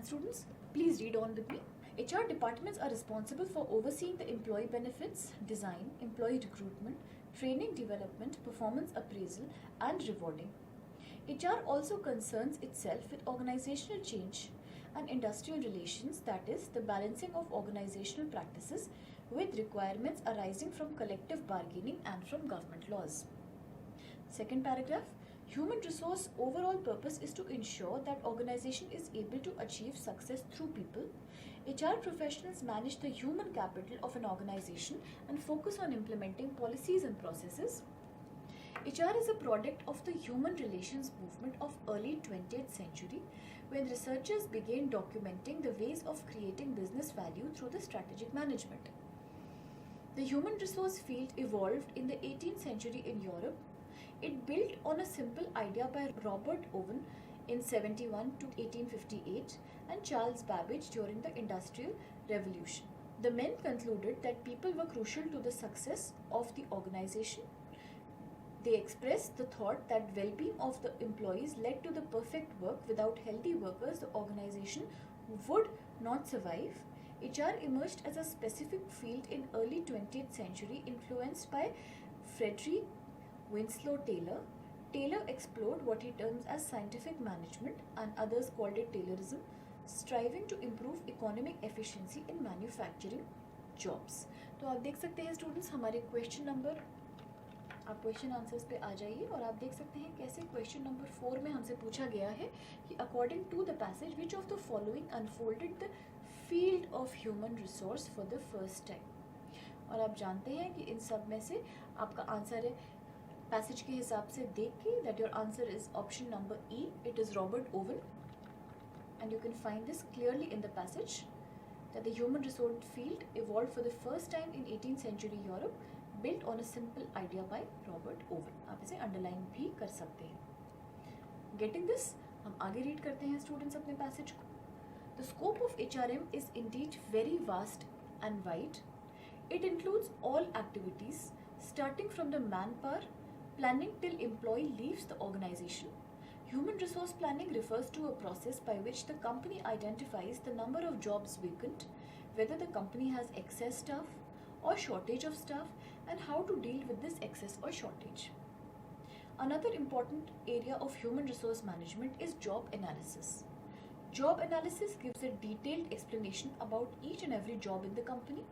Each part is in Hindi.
And students, please read on with me. HR departments are responsible for overseeing the employee benefits, design, employee recruitment, training development, performance appraisal, and rewarding. HR also concerns itself with organizational change and industrial relations, that is, the balancing of organizational practices with requirements arising from collective bargaining and from government laws. Second paragraph, human resource overall purpose is to ensure that organization is able to achieve success through people. HR professionals manage the human capital of an organization and focus on implementing policies and processes. HR is a product of the human relations movement of early 20th century, when researchers began documenting the ways of creating business value through the strategic management. The human resource field evolved in the 18th century in Europe. It built on a simple idea by Robert Owen in 71 to 1858 and Charles Babbage during the Industrial Revolution. The men concluded that people were crucial to the success of the organization. They expressed the thought that well-being of the employees led to the perfect work. Without healthy workers, the organization would not survive. HR emerged as a specific field in early 20th century, influenced by Frederick Winslow Taylor. Taylor explored what he terms as scientific management, and others called it Taylorism, striving to improve economic efficiency in manufacturing jobs. तो आप देख सकते हैं स्टूडेंट्स, हमारे क्वेश्चन नंबर, आप क्वेश्चन आंसर्स पे आ जाइए और आप देख सकते हैं कैसे क्वेश्चन नंबर 4 में हमसे पूछा गया है कि according to the passage which of the following unfolded the field of human resource for the first time. और आप जानते हैं कि इन सब में से आपका आंसर है पैसेज के हिसाब से देख के that your answer is option number E, it is Robert oven, and you can find this clearly in the passage that the human resource field evolve for the first time in 18th century Europe, built on a simple idea by Robert Owen. आप इसे अंडरलाइन भी कर सकते हैं। Getting this, हम आगे रीड करते हैं स्टूडेंट्स अपने पैसेज को। The scope of HRM is indeed very vast and wide. It includes all activities starting from the manpower planning till employee leaves the organization. Human resource planning refers to a process by which the company identifies the number of jobs vacant, whether the company has excess staff or shortage of staff, and how to deal with this excess or shortage. Another important area of human resource management is job analysis. Job analysis gives a detailed explanation about each and every job in the company.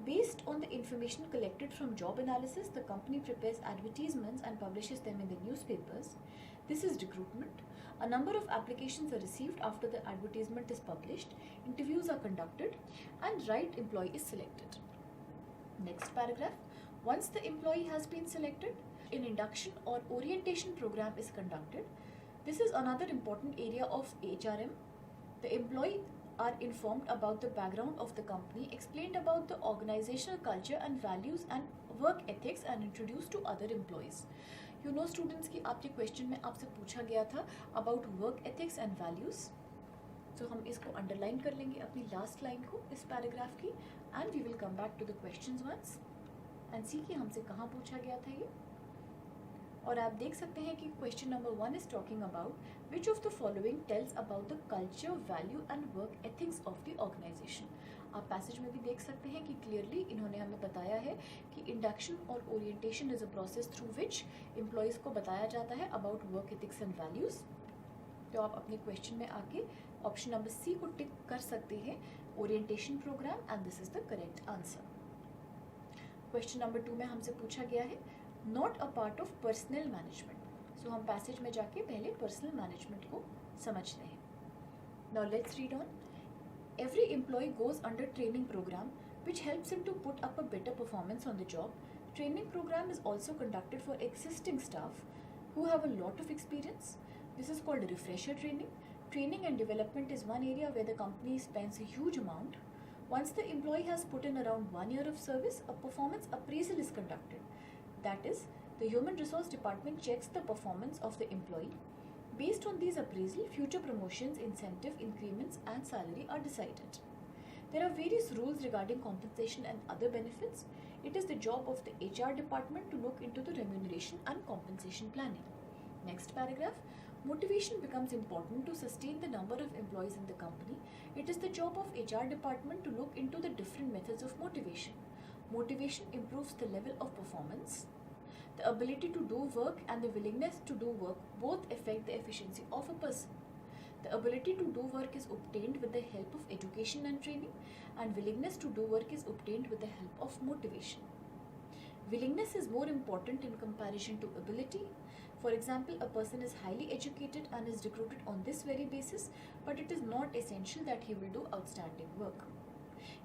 Based on the information collected from job analysis, the company prepares advertisements and publishes them in the newspapers. This is recruitment. A number of applications are received after the advertisement is published, interviews are conducted, and right employee is selected. Next paragraph, once the employee has been selected, an induction or orientation program is conducted. This is another important area of HRM. The employee are informed about the background of the company, explained about the organizational culture and values and work ethics, and introduced to other employees. You know students कि आपके क्वेश्चन में आपसे पूछा गया था about work ethics and values. तो हम इसको अंडरलाइन कर लेंगे अपनी लास्ट लाइन को इस पैराग्राफ की, and we will come back to the questions once and see कि हमसे कहाँ पूछा गया था ये। और आप देख सकते हैं कि question number 1 is talking about which of the following tells about the culture, value and work ethics of the organization. आप पैसेज में भी देख सकते हैं कि क्लियरली इन्होंने हमें बताया है कि इंडक्शन और orientation is a process through which employees को बताया जाता है about work ethics and values. तो आप अपने क्वेश्चन में आके ऑप्शन नंबर सी को टिक कर सकते हैं, orientation program, and this is the correct answer. Question number 2 में हमसे पूछा गया है not a part of personal management. So हम पैसेज में जाके पहले पर्सनल मैनेजमेंट को समझते हैं। Now let's read on. Every employee goes under training program which helps him to put up a better performance on the job. Training program is also conducted for existing staff who have a lot of experience. This is called refresher training. Training and development is one area where the company spends a huge amount. Once the employee has put in around 1 year of service, a performance appraisal is conducted. That is, the human resource department checks the performance of the employee. Based on these appraisal, future promotions, incentive, increments and salary are decided. There are various rules regarding compensation and other benefits. It is the job of the HR department to look into the remuneration and compensation planning. Next paragraph. Motivation becomes important to sustain the number of employees in the company. It is the job of HR department to look into the different methods of motivation. Motivation improves the level of performance. The ability to do work and the willingness to do work both affect the efficiency of a person. The ability to do work is obtained with the help of education and training, and willingness to do work is obtained with the help of motivation. Willingness is more important in comparison to ability. For example, a person is highly educated and is recruited on this very basis, but it is not essential that he will do outstanding work.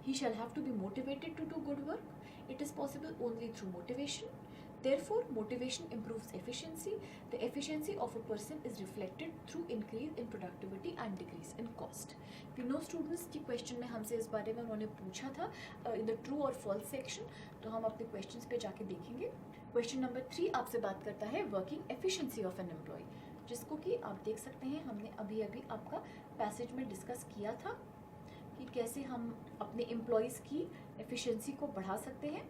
He shall have to be motivated to do good work. It is possible only through motivation. Therefore, motivation improves efficiency. The efficiency of a person is reflected through increase in productivity and decrease in cost. We know students की क्वेश्चन में हमसे इस बारे में उन्होंने पूछा था इन द ट्रू और फॉल्स सेक्शन, तो हम अपने क्वेश्चंस पे जाके देखेंगे. क्वेश्चन नंबर 3 आपसे बात करता है working efficiency of an employee, जिसको कि आप देख सकते हैं हमने अभी अभी आपका पैसेज में डिस्कस किया था कि कैसे हम अपने एम्प्लॉयज़ की एफिशिएंसी को बढ़ा सकते हैं.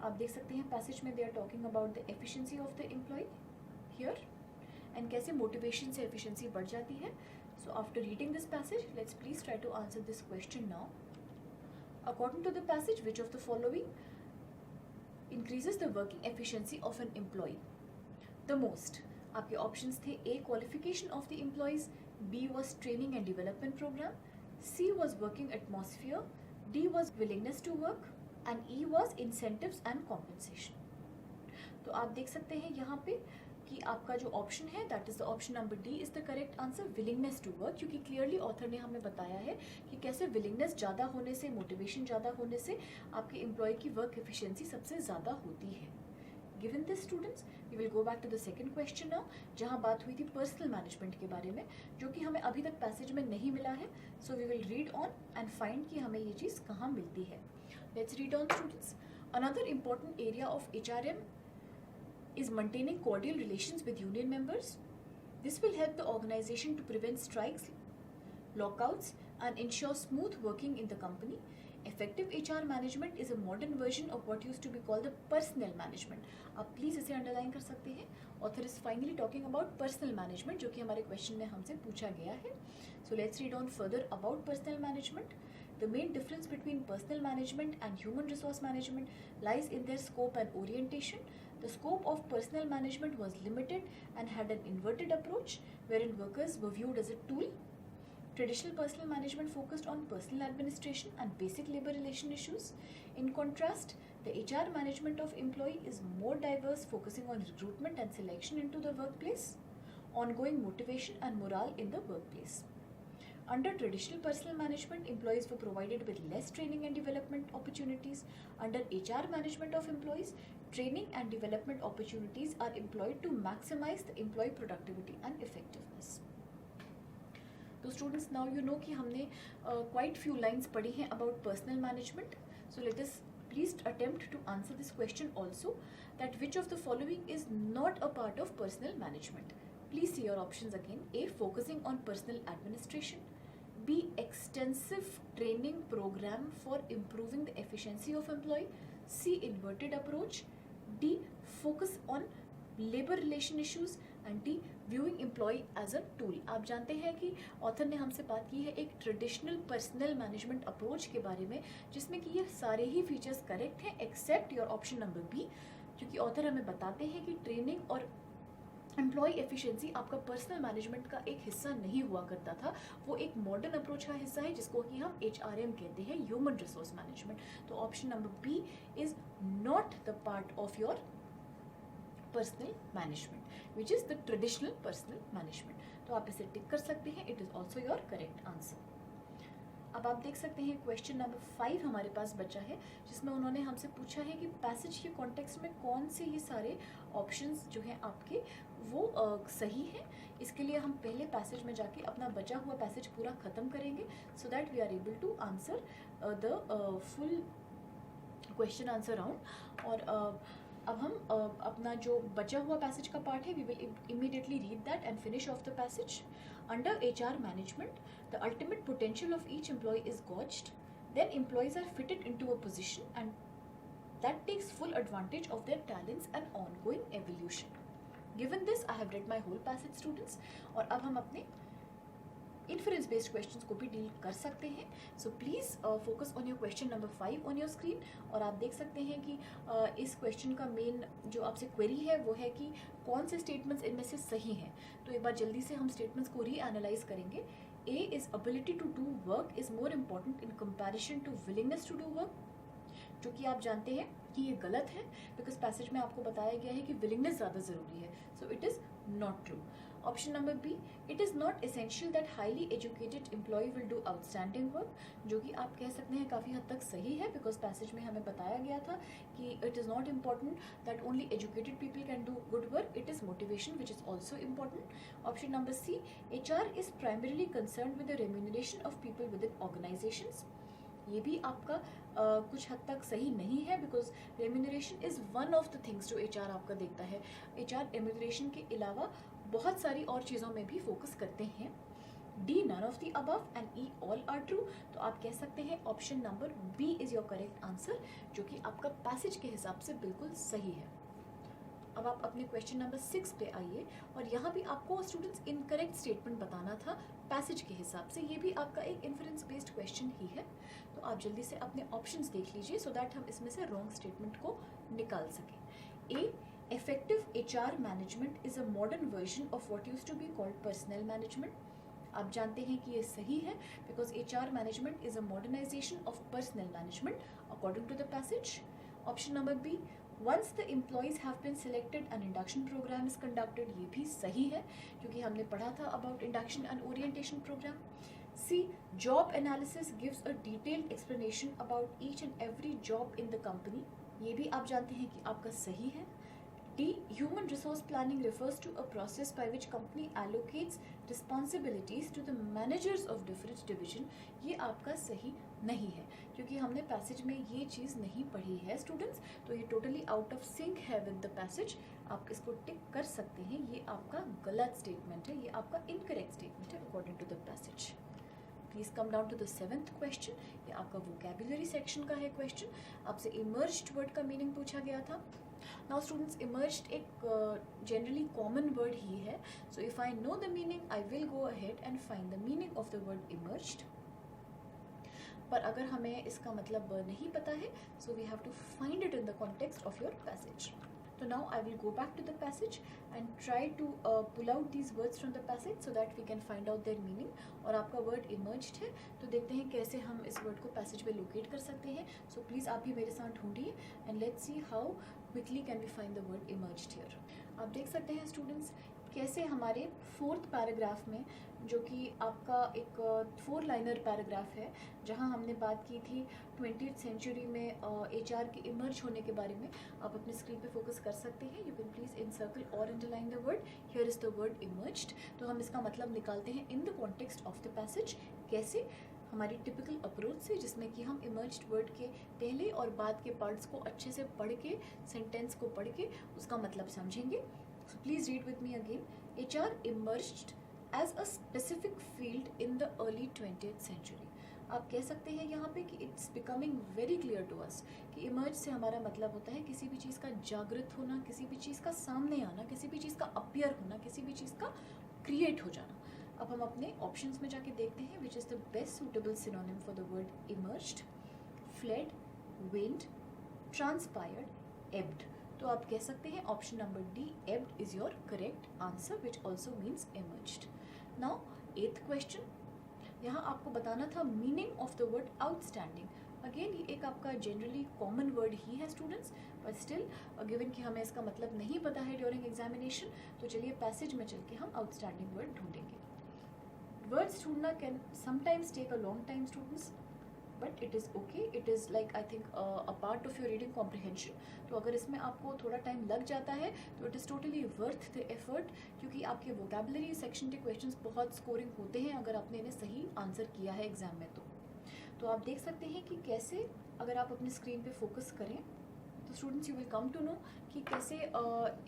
आप देख सकते हैं पैसेज में they are talking about the efficiency of the employee here and कैसे मोटिवेशन से एफिशिएंसी बढ़ जाती है. So after reading this passage let's please try to answer this question now. According to the passage which of the following increases the working efficiency of an employee the most. आपके ऑप्शंस थे A qualification of the employees, B was training and development program, C was working atmosphere, D was willingness to work and E was incentives and compensation. तो आप देख सकते हैं यहाँ पे कि आपका जो ऑप्शन है that is the option number D is the correct answer, willingness to work, क्योंकि क्लियरली ऑथर ने हमें बताया है कि कैसे विलिंगनेस ज़्यादा होने से, मोटिवेशन ज़्यादा होने से आपके एम्प्लॉय की वर्क एफिशिएंसी सबसे ज़्यादा होती है. Given this students we will go back to the second question now, जहाँ बात हुई थी पर्सनल मैनेजमेंट के बारे में, जो कि हमें अभी तक पैसेज में नहीं मिला है. So we will read on and find कि हमें ये चीज़ कहाँ मिलती है. Let's read on, students. Another important area of HRM is maintaining cordial relations with union members. This will help the organization to prevent strikes, lockouts, and ensure smooth working in the company. Effective HR management is a modern version of what used to be called the personnel management. आप प्लीज़ इसे अंडरलाइन कर सकते हैं. Author is finally talking about personal management, जो कि हमारे क्वेश्चन में हमसे पूछा गया है. So let's read on further about personal management. The main difference between personal management and human resource management lies in their scope and orientation. The scope of personal management was limited and had an inverted approach, wherein workers were viewed as a tool. Traditional personal management focused on personal administration and basic labor relation issues. In contrast, the HR management of employee is more diverse, focusing on recruitment and selection into the workplace, ongoing motivation and morale in the workplace. Under traditional personal management, employees were provided with less training and development opportunities. Under HR management of employees, training and development opportunities are employed to maximize the employee productivity and effectiveness. So students, now you know कि हमने quite few lines पढ़ी हैं about personal management. So let us please attempt to answer this question also, that which of the following is not a part of personal management. Please see your options again. A. Focusing on personal administration. B. Extensive training program for improving the efficiency of employee. C. Inverted approach. D. Focus on labor relation issues. And D. Viewing employee as a tool. आप जानते हैं कि ऑथर ने हमसे बात की है एक ट्रेडिशनल पर्सनल मैनेजमेंट अप्रोच के बारे में, जिसमें कि ये सारे ही फीचर्स करेक्ट हैं except your option number B, क्योंकि ऑथर हमें बताते हैं कि ट्रेनिंग और एम्प्लॉय एफिशिएंसी आपका पर्सनल मैनेजमेंट का एक हिस्सा नहीं हुआ करता था, वो एक मॉडर्न अप्रोच का हिस्सा है जिसको कि हम HRM कहते हैं, ह्यूमन रिसोर्स मैनेजमेंट. तो option number B is not the part of your personal management which is the traditional personal management. तो आप इसे टिक कर सकते हैं, it is also your correct answer. अब आप देख सकते हैं क्वेश्चन नंबर 5 हमारे पास बचा है, जिसमें उन्होंने हमसे पूछा है कि पैसेज के कॉन्टेक्स्ट में कौन से ये सारे ऑप्शंस जो हैं आपके वो सही हैं. इसके लिए हम पहले पैसेज में जाके अपना बचा हुआ पैसेज पूरा ख़त्म करेंगे, so that we are able to answer the full question answer round. और अब हम अपना जो बचा हुआ पैसेज का पार्ट है we will immediately read that and finish off the passage. Under HR management, the ultimate potential of each employee is gauged. Then employees are fitted into a position and that takes full advantage of their talents and ongoing evolution. Given this I have read my whole passage students, और अब हम अपने इन्फरेंस बेस्ड क्वेश्चंस को भी डील कर सकते हैं. So please focus on your question number 5 on your screen. और आप देख सकते हैं कि इस क्वेश्चन का मेन जो आपसे क्वेरी है वो है कि कौन से स्टेटमेंट्स इनमें से सही हैं. तो एक बार जल्दी से हम स्टेटमेंट्स को रीएनालाइज करेंगे. A is ability to do work is more important in comparison to willingness to do work, जो कि आप जानते हैं कि ये गलत है, बिकॉज पैसेज में आपको बताया गया है कि विलिंगनेस ज़्यादा ज़रूरी है. So it is not true. Option number B, it is not essential that highly educated employee will do outstanding work, जो कि आप कह सकते हैं काफ़ी हद तक सही है, बिकॉज पैसेज में हमें बताया गया था कि it is not important that only educated people can do good work, it is motivation which is also important. Option number C, HR is primarily concern with the remuneration of people with in organizations. ये भी आपका कुछ हद तक सही नहीं है, because remuneration is one of the things जो HR आपका देखता है. HR रेम्यूनरेशन के अलावा बहुत सारी और चीज़ों में भी फोकस करते हैं. D, none of the above, and E, all are true. तो आप कह सकते हैं option number B is your correct answer, जो कि आपका पैसेज के हिसाब से बिल्कुल सही है. अब आप अपने क्वेश्चन नंबर 6 पे आइए, और यहाँ भी आपको स्टूडेंट्स इनकरेक्ट स्टेटमेंट बताना था पैसेज के हिसाब से. ये भी आपका एक इन्फरेंस बेस्ड क्वेश्चन ही है. तो आप जल्दी से अपने ऑप्शंस देख लीजिए सो दैट हम इसमें से रॉन्ग स्टेटमेंट को निकाल सकें. ए, effective HR management is a modern version of what used to be called personnel management. आप जानते हैं कि ये सही है, because HR management is a modernization of personnel management according to the passage. Option number B, once the employees have been selected, an induction program is conducted. ये भी सही है, क्योंकि हमने पढ़ा था about induction and orientation program. C, job analysis gives a detailed explanation about each and every job in the company. ये भी आप जानते हैं कि आपका सही है. D, human resource planning refers to a process by which company allocates responsibilities to the managers of different division. ये आपका सही नहीं है, क्योंकि हमने पैसेज में ये चीज़ नहीं पढ़ी है स्टूडेंट्स. तो ये टोटली आउट ऑफ सिंक है विद द पैसेज. आप इसको टिक कर सकते हैं. ये आपका गलत स्टेटमेंट है, ये आपका इनकरेक्ट स्टेटमेंट है according to the passage. Please come down to the 7th question. ये आपका वोकैबुलरी सेक्शन का है क्वेश्चन. आपसे इमर्ज्ड वर्ड का मीनिंग पूछा गया था. नाउ स्टूडेंट्स, इमर्ज्ड एक जनरली कॉमन वर्ड ही है. So if I know the meaning I will go ahead and find the meaning of the word emerged. पर अगर हमें इसका मतलब नहीं पता है, so we have to find it in the context of your passage. So now I will go back to the passage and try to pull out these words from the passage so that we can find out their meaning. और आपका word emerged है, तो देखते हैं कैसे हम इस word को passage में locate कर सकते हैं. So please आप भी मेरे साथ ढूंढिए and let's see how quickly can we find the word emerged here. आप देख सकते हैं students कैसे हमारे 4th पैराग्राफ में, जो कि आपका एक 4-लाइनर पैराग्राफ है, जहां हमने बात की थी 20th सेंचुरी में HR के इमर्ज होने के बारे में. आप अपने स्क्रीन पे फोकस कर सकते हैं. यू कैन प्लीज इनसर्कल और underline the word. Here is the word emerged. तो हम इसका मतलब निकालते हैं इन the context of the passage. कैसे? हमारी टिपिकल अप्रोच से, जिसमें कि हम इमर्ज्ड वर्ड के पहले और बाद के पार्ट्स को अच्छे से पढ़ के, सेंटेंस को पढ़ के उसका मतलब समझेंगे. So please read with me again. HR emerged as a specific field in the early 20th century. आप कह सकते हैं यहाँ पे कि it's becoming very clear to us कि emerge से हमारा मतलब होता है किसी भी चीज़ का जागृत होना, किसी भी चीज़ का सामने आना, किसी भी चीज़ का अपीयर होना, किसी भी चीज़ का क्रिएट हो जाना. अब हम अपने ऑप्शंस में जाके देखते हैं which is the best suitable synonym for the word emerged. Fled, waned, transpired, ebbed. तो आप कह सकते हैं option number D, ebbed is your correct answer, which also means emerged. Now 8th question. यहाँ आपको बताना था meaning of the word outstanding. Again ये एक आपका जनरली कॉमन वर्ड ही है स्टूडेंट्स, बट स्टिल गिवन कि हमें इसका मतलब नहीं पता है ड्यूरिंग एग्जामिनेशन, तो चलिए पैसेज में चल के हम आउटस्टैंडिंग वर्ड ढूंढेंगे. वर्ड्स ढूंढना can sometimes take a long time students, but it is okay. It is like I think a part of your reading comprehension. तो अगर इसमें आपको थोड़ा टाइम लग जाता है तो it is totally worth the effort, क्योंकि आपके वोकैबुलरी सेक्शन के क्वेश्चंस बहुत स्कोरिंग होते हैं अगर आपने इन्हें सही आंसर किया है एग्जाम में. तो आप देख सकते हैं कि कैसे, अगर आप अपनी स्क्रीन पे फोकस करें तो students you will come to know कि कैसे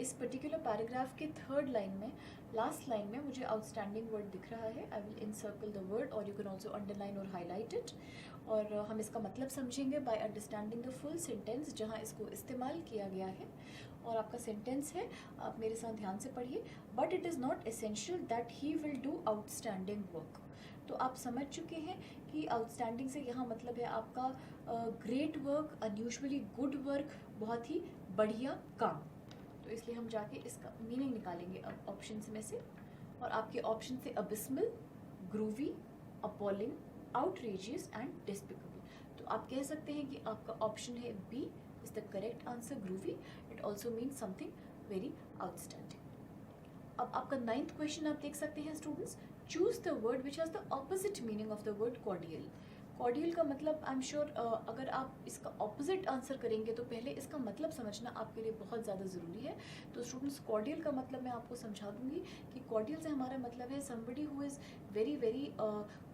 इस पर्टिकुलर पैराग्राफ के थर्ड लाइन में, लास्ट लाइन में मुझे आउटस्टैंडिंग वर्ड दिख रहा है. I will encircle the word और यू कैन ऑल्सो अंडरलाइन और हाईलाइट इट. और हम इसका मतलब समझेंगे by understanding the full sentence जहाँ इसको इस्तेमाल किया गया है. और आपका सेंटेंस है, आप मेरे साथ ध्यान से पढ़िए. But it is not essential that he will do outstanding work. तो आप समझ चुके हैं कि आउटस्टैंडिंग से यहाँ मतलब है आपका great work, unusually good work, बहुत ही बढ़िया काम. तो इसलिए हम जाके इसका मीनिंग निकालेंगे अब ऑप्शंस में से. और आपके ऑप्शन से abysmal, groovy, appalling, outrageous and despicable. तो आप कह सकते हैं कि आपका ऑप्शन है B is the correct answer, groovy. It also means something very outstanding. अब आपका 9th क्वेश्चन आप देख सकते हैं students. Choose the word which has the opposite meaning of the word cordial. Cordial का मतलब आई एम श्योर अगर आप इसका ऑपोजिट आंसर करेंगे तो पहले इसका मतलब समझना आपके लिए बहुत ज़्यादा ज़रूरी है. तो स्टूडेंट्स कॉर्डियल का मतलब मैं आपको समझा दूंगी कि कॉर्डियल से हमारा मतलब है somebody who is very very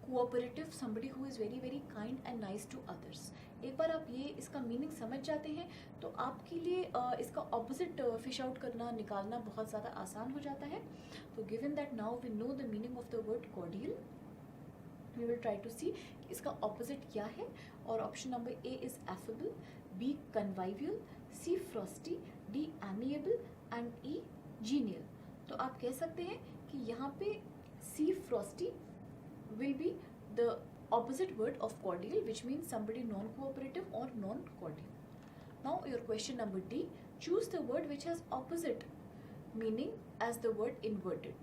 cooperative, somebody who is very very kind and nice to others. एक बार आप ये इसका मीनिंग समझ जाते हैं तो आपके लिए इसका ऑपोजिट फिश आउट करना, निकालना बहुत ज़्यादा आसान हो जाता है. तो given that now we know the meaning of the word cordial, we will try to see इसका ऑपोजिट क्या है. और option number A is affable, B convivial, C frosty, D amiable and E genial. तो आप कह सकते हैं कि यहाँ पे C frosty will be the opposite word of cordial, which means somebody non-cooperative or non-cordial. Now your question number D, choose the word which has opposite meaning as the word inverted.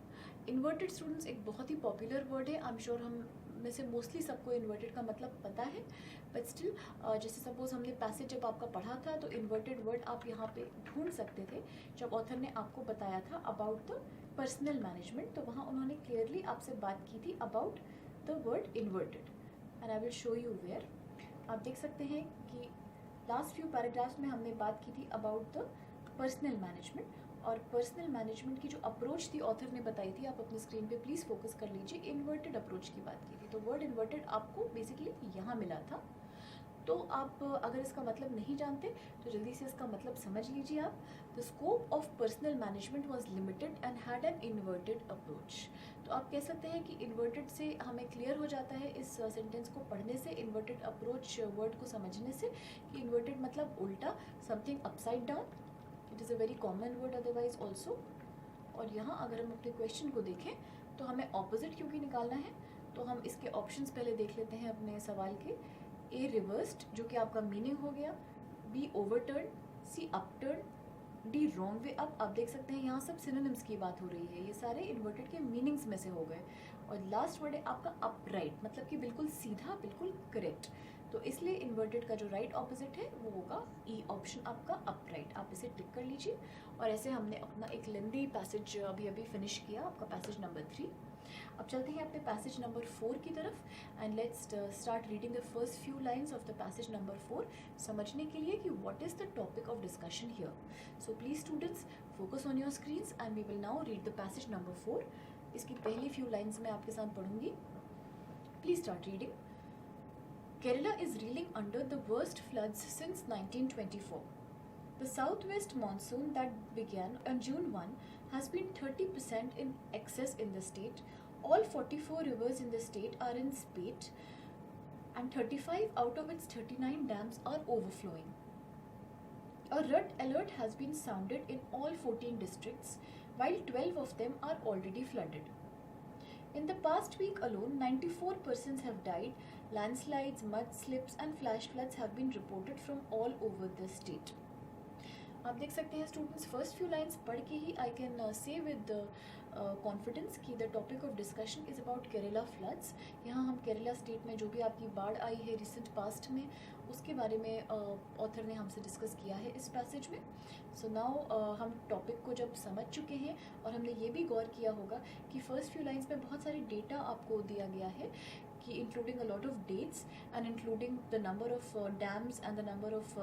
Inverted students एक बहुत ही popular word है. I'm sure हम में से मोस्टली सबको इन्वर्टेड का मतलब पता है. बट स्टिल जैसे सपोज हमने पैसेज जब आपका पढ़ा था तो इन्वर्टेड वर्ड आप यहाँ पे ढूंढ सकते थे जब ऑथर ने आपको बताया था अबाउट द पर्सनल मैनेजमेंट. तो वहाँ उन्होंने क्लियरली आपसे बात की थी about the word inverted. And I will show you where. आप देख सकते हैं कि लास्ट फ्यू पैराग्राफ्स में हमने बात की थी अबाउट द पर्सनल मैनेजमेंट. और पर्सनल मैनेजमेंट की जो अप्रोच थी ऑथर ने बताई थी, आप अपनी स्क्रीन पे प्लीज़ फोकस कर लीजिए, इन्वर्टेड अप्रोच की बात की थी. तो वर्ड इन्वर्टेड आपको बेसिकली यहाँ मिला था. तो आप अगर इसका मतलब नहीं जानते तो जल्दी से इसका मतलब समझ लीजिए आप. The scope of personal management was limited and had an inverted approach. तो आप कह सकते हैं कि इन्वर्टेड से हमें क्लियर हो जाता है इस सेंटेंस को पढ़ने से, इन्वर्टेड अप्रोच वर्ड को समझने से, कि इन्वर्टेड मतलब उल्टा, something upside down. It is a very common word otherwise also. और यहाँ अगर हम अपने क्वेश्चन को देखें तो हमें ऑपोजिट क्योंकि निकालना है, तो हम इसके ऑप्शंस पहले देख लेते हैं अपने सवाल के. ए रिवर्स्ड जो कि आपका मीनिंग हो गया, B overturn, C upturn, D wrong way up. आप देख सकते हैं यहाँ सब सिनोनिम्स की बात हो रही है, ये सारे इन्वर्टेड के मीनिंग्स में से हो गए. और लास्ट वर्ड है आपका अपराइट, मतलब कि बिल्कुल सीधा, बिल्कुल करेक्ट. तो इसलिए इन्वर्टेड का जो राइट ऑपोजिट है वो होगा ई ऑप्शन आपका अपराइट. आप इसे टिक कर लीजिए. और ऐसे हमने अपना एक लेंदी पैसेज अभी फिनिश किया, आपका पैसेज नंबर 3. अब चलते हैं अपने पैसेज नंबर 4 की तरफ. And let's start reading the first few lines of the passage number 4 समझने के लिए कि what is the topic of discussion here. So please students focus on your screens and we will now read the passage number 4. इसकी पहली फ्यू लाइन्स मैं आपके साथ पढ़ूंगी. Please start reading. Kerala is reeling under the worst floods since 1924. The southwest monsoon that began on June 1 has been 30% in excess in the state. All 44 rivers in the state are in spate and 35 out of its 39 dams are overflowing. A red alert has been sounded in all 14 districts, while 12 of them are already flooded. In the past week alone, 94 persons have died. Landslides, mudslips and flash floods have been reported from all over the state. आप देख सकते हैं स्टूडेंट्स, फर्स्ट फ्यू लाइन्स पढ़ के ही I can say with confidence कि the topic of discussion is about Kerala floods. यहाँ हम केरला स्टेट में जो भी आपकी बाढ़ आई है रिसेंट पास्ट में, उसके बारे में ऑथर ने हमसे डिस्कस किया है इस पैसेज में. सो नाउ हम टॉपिक को जब समझ चुके हैं और हमने ये भी गौर किया होगा कि फर्स्ट फ्यू लाइन्स में बहुत सारे डेटा आपको दिया गया है कि including a lot of dates and including the number of dams and the number of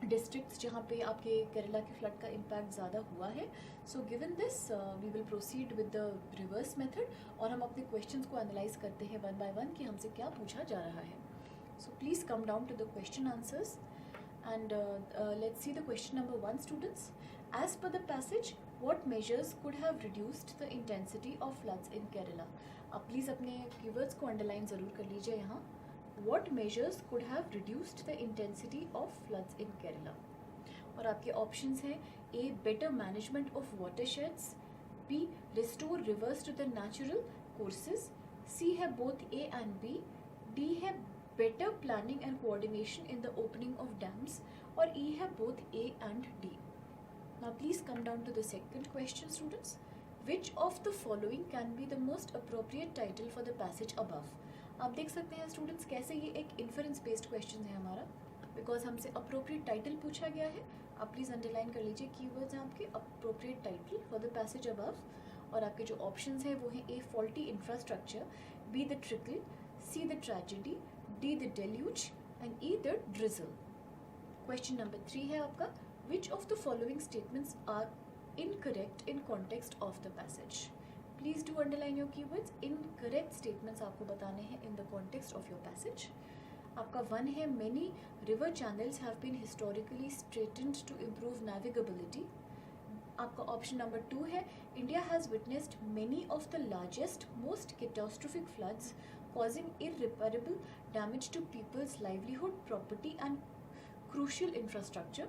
districts जहाँ पे आपके केरला के फ्लड का इम्पैक्ट ज़्यादा हुआ है. So given this we will proceed with the reverse method और हम अपने क्वेश्चंस को एनालाइज करते हैं वन बाय वन कि हमसे क्या पूछा जा रहा है. So please come down to the question answers And let's see the question number 1, students. As per the passage, what measures could have reduced the intensity of floods in Kerala? आप प्लीज़ अपने keywords को underline ज़रूर कर लीजिए यहाँ. What measures could have reduced the intensity of floods in Kerala? और आपके options हैं A. Better management of watersheds, B. Restore rivers to the natural courses, C है both A and B, D है better planning and coordination in the opening of dams, और E है both A and D. Now please come down to the second question, students. Which of the following can be the most appropriate title for the passage above? आप देख सकते हैं स्टूडेंट्स कैसे ये एक इन्फरेंस बेस्ड क्वेश्चन है हमारा, बिकॉज हमसे अप्रोप्रिएट टाइटल पूछा गया है. आप प्लीज़ अंडरलाइन कर लीजिए कीवर्ड्स हैं आपके appropriate title for the passage above. और आपके जो ऑप्शंस हैं वो हैं A. Faulty infrastructure, B. The trickle, C. The tragedy, D. the deluge, and E. the drizzle. Question number 3 है आपका. Which of the following statements are incorrect in context of the passage? Please do underline your keywords. Incorrect statements आपको बताने हैं in the context of your passage. आपका 1 है many river channels have been historically straightened to improve navigability. आपका ऑप्शन नंबर 2 है India has witnessed many of the largest most catastrophic floods causing irreparable damage to people's livelihood, property and crucial infrastructure.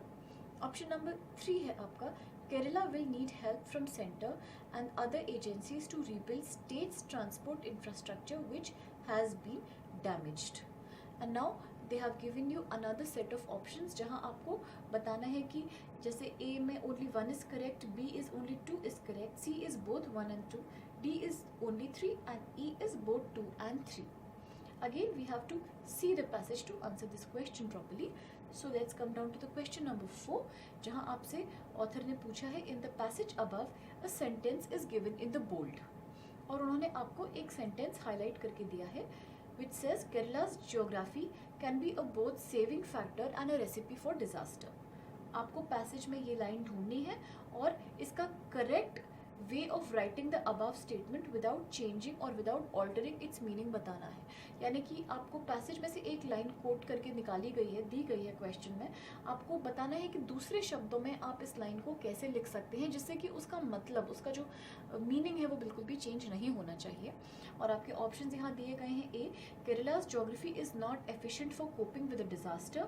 Option number 3 है आपका Kerala will need help from center and other agencies to rebuild state's transport infrastructure which has been damaged. And now they have given you another set of options जहाँ आपको बताना है कि जैसे A में only 1 is correct, B is only 2 is correct, C is both 1 and 2, D is only 3 and E is both 2 and 3. Again we have to see the passage to answer this question properly. So let's come down to the question number 4 जहाँ आपसे author ने पूछा है in the passage above a sentence is given in the bold, और उन्होंने आपको एक sentence highlight करके दिया है which says Kerala's geography can be a both saving factor and a recipe for disaster. आपको पैसेज में ये लाइन ढूंढनी है और इसका correct way of writing the above statement without changing और विदाउट ऑल्टरिंग इट्स मीनिंग बताना है. यानी कि आपको पैसेज में से एक लाइन कोट करके निकाली गई है, दी गई है क्वेश्चन में, आपको बताना है कि दूसरे शब्दों में आप इस लाइन को कैसे लिख सकते हैं जिससे कि उसका मतलब, उसका जो मीनिंग है वो बिल्कुल भी चेंज नहीं होना चाहिए. और आपके ऑप्शंस यहाँ दिए गए हैं. A. Kerala's geography is not efficient for coping with a disaster.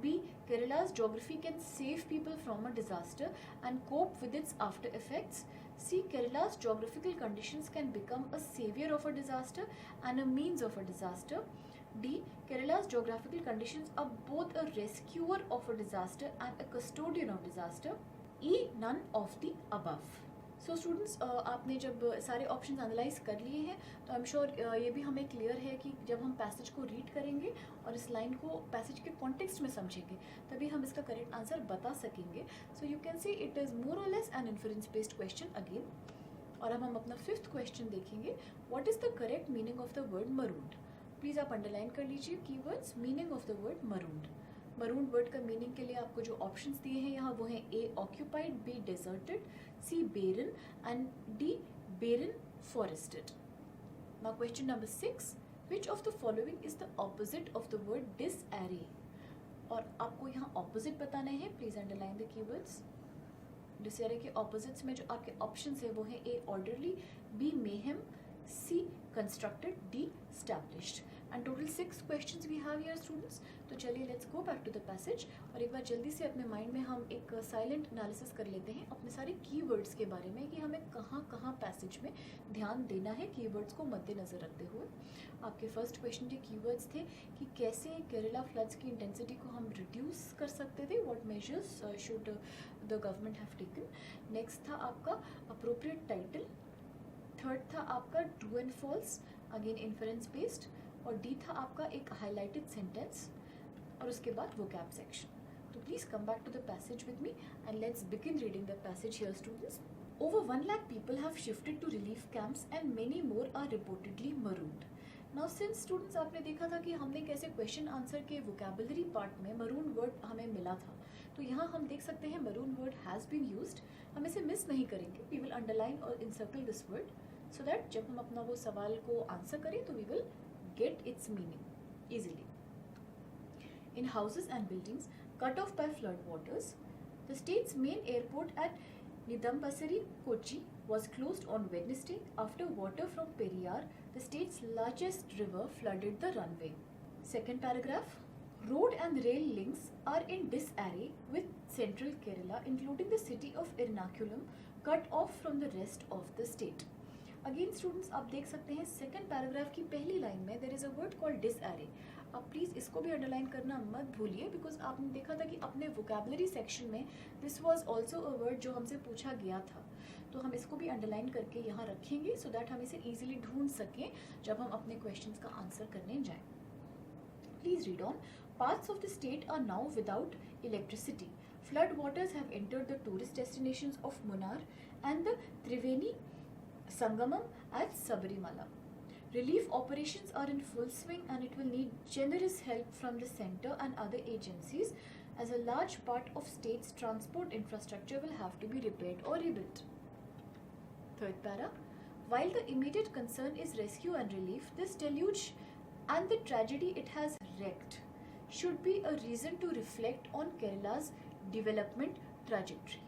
B. Kerala's geography can save people from a disaster and cope with its after effects. C. Kerala's geographical conditions can become a savior of a disaster and a means of a disaster. D. Kerala's geographical conditions are both a rescuer of a disaster and a custodian of disaster. E. None of the above. So students आपने जब सारे ऑप्शन एनालाइज कर लिए हैं तो आई एम श्योर ये भी हमें क्लियर है कि जब हम पैसेज को रीड करेंगे और इस लाइन को पैसेज के कॉन्टेक्स्ट में समझेंगे तभी हम इसका करेक्ट आंसर बता सकेंगे. So you can see it is more or less an inference based question again. और अब हम अपना 5th क्वेश्चन देखेंगे. What is the correct meaning of the word marooned? Please आप अंडरलाइन कर लीजिए keywords. Meaning of the word marooned. Maroon word का मीनिंग के लिए आपको जो ऑप्शंस दिए हैं यहाँ वो हैं A. Occupied, B. Deserted, C. Barren and D. Barren forested. Now question number 6. Which of the following is the opposite of the word disarray? और आपको यहाँ ऑपोजिट बताने हैं. Please underline the keywords. Disarray के ऑपोजिट्स में जो आपके ऑप्शंस है वो हैं A. Orderly, B. Mayhem, C. Constructed, D. Established. And total 6 questions we have here students. तो चलिए let's go back to the passage और एक बार जल्दी से अपने माइंड में हम एक साइलेंट एनालिसिस कर लेते हैं अपने सारे कीवर्ड्स के बारे में कि हमें कहाँ कहाँ पैसेज में ध्यान देना है कीवर्ड्स को मद्देनज़र रखते हुए. आपके फर्स्ट क्वेश्चन के कीवर्ड्स थे कि कैसे केरला फ्लड्स की इंटेंसिटी को हम रिड्यूस कर सकते थे. What measures should the government have taken. Next था आपका अप्रोप्रिएट टाइटल. थर्ड था आपका true and false, again inference based. और डी था आपका एक हाईलाइटेड सेंटेंस और उसके बाद वोकैब सेक्शन. तो please come back to the passage with me and let's begin reading the passage here students. Over 1 lakh people have shifted to relief camps and many more are reportedly marooned. Now since students आपने देखा था कि हमने कैसे क्वेश्चन आंसर के वोकैबुलरी पार्ट में मरून वर्ड हमें मिला था, तो यहाँ हम देख सकते हैं maroon word has been used. हम इसे मिस नहीं करेंगे. वी विल अंडरलाइन और encircle this word so that जब हम अपना वो सवाल को आंसर करें तो we will get its meaning easily. In houses and buildings, cut off by flood waters. The state's main airport at Nidambasari, Kochi, was closed on Wednesday after water from Periyar, the state's largest river, flooded the runway. Second paragraph. Road and rail links are in disarray with central Kerala, including the city of Ernakulam, cut off from the rest of the state. Again students आप देख सकते हैं सेकंड पैराग्राफ की पहली लाइन में there is a word called disarray. आप प्लीज़ इसको भी अंडरलाइन करना मत भूलिए बिकॉज आपने देखा था कि अपने वोकैबुलरी सेक्शन में this was also a word जो हमसे पूछा गया था. तो हम इसको भी अंडरलाइन करके यहाँ रखेंगे सो दैट हम इसे ईजिली ढूंढ सकें जब हम अपने क्वेश्चंस का आंसर करने जाएं. Please read on. Parts of the state are now without electricity. Flood waters have entered the tourist destinations of Munnar and the Triveni Sangamam at Sabarimala. Relief operations are in full swing and it will need generous help from the centre and other agencies as a large part of state's transport infrastructure will have to be repaired or rebuilt. Third para. While the immediate concern is rescue and relief, this deluge and the tragedy it has wreaked should be a reason to reflect on Kerala's development trajectory.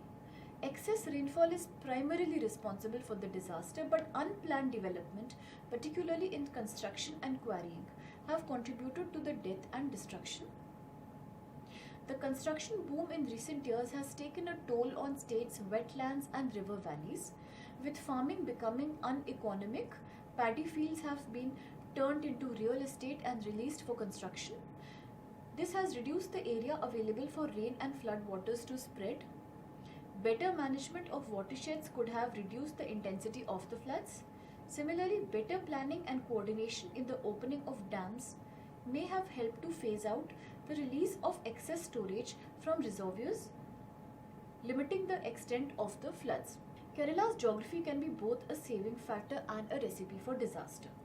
Excess rainfall is primarily responsible for the disaster, but unplanned development, particularly in construction and quarrying, have contributed to the death and destruction. The construction boom in recent years has taken a toll on state's wetlands and river valleys. With farming becoming uneconomic, paddy fields have been turned into real estate and released for construction. This has reduced the area available for rain and flood waters to spread. Better management of watersheds could have reduced the intensity of the floods. Similarly, better planning and coordination in the opening of dams may have helped to phase out the release of excess storage from reservoirs, limiting the extent of the floods. Kerala's geography can be both a saving factor and a recipe for disaster.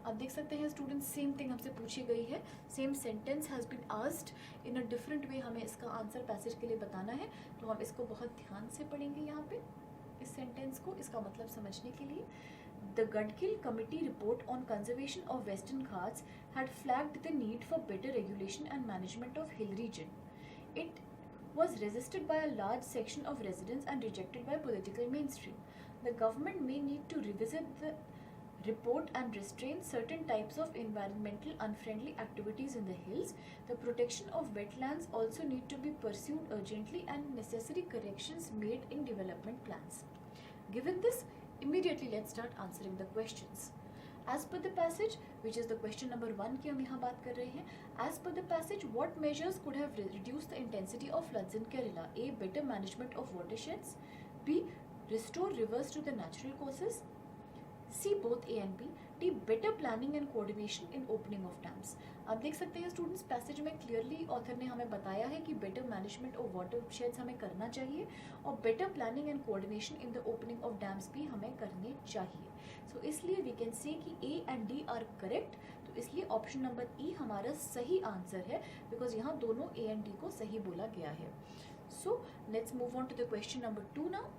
आप देख सकते हैं स्टूडेंट्स सेम थिंग हमसे पूछी गई है. Same sentence has been asked in a different way. हमें इसका आंसर पैसेज के लिए बताना है तो हम इसको बहुत ध्यान से पढ़ेंगे यहाँ पे इस सेंटेंस को इसका मतलब समझने के लिए. The Gadgil committee report on conservation of western Ghats had flagged the need for better regulation and management of hill region. It was resisted by a large section of residents and rejected by political mainstream. The government may need to revisit the report and restrain certain types of environmental unfriendly activities in the hills. The protection of wetlands also need to be pursued urgently and necessary corrections made in development plans. Given this, immediately let's start answering the questions. As per the passage, which is the question number 1 की हम यहाँ बात कर रहे हैं. As per the passage, what measures could have reduced the intensity of floods in Kerala? A. Better management of watersheds. B. Restore rivers to the natural courses. C. Both A and B. D. Better planning and coordination in opening of dams. आप देख सकते हैं स्टूडेंट्स पैसेज में क्लियरली ऑथर ने हमें बताया है कि better management of water shades हमें करना चाहिए और better planning and coordination in the opening of dams भी हमें करने चाहिए. सो इसलिए वी कैन से कि A and D are correct. तो इसलिए ऑप्शन नंबर E हमारा सही आंसर है बिकॉज यहाँ दोनों A एंड D को सही बोला गया है. So let's move on to the question number 2 now.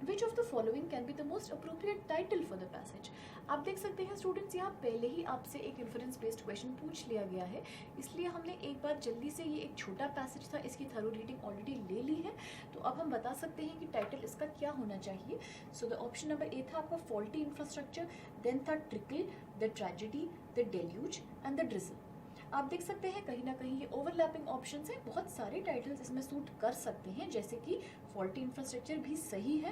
Which of the following can be the most appropriate title for the passage? आप देख सकते हैं स्टूडेंट्स यहाँ पहले ही आपसे एक इन्फरेंस बेस्ड क्वेश्चन पूछ लिया गया है इसलिए हमने एक बार जल्दी से ये एक छोटा पैसेज था इसकी थरो रीडिंग ऑलरेडी ले ली है. तो अब हम बता सकते हैं कि टाइटल इसका क्या होना चाहिए. सो द ऑप्शन नंबर ए था आपका फॉल्टी इंफ्रास्ट्रक्चर, देन था trickle, the tragedy, the deluge and the drizzle. आप देख सकते हैं कहीं ना कहीं ये ओवरलैपिंग ऑप्शंस हैं. बहुत सारे टाइटल्स इसमें सूट कर सकते हैं जैसे कि फॉल्टी इंफ्रास्ट्रक्चर भी सही है,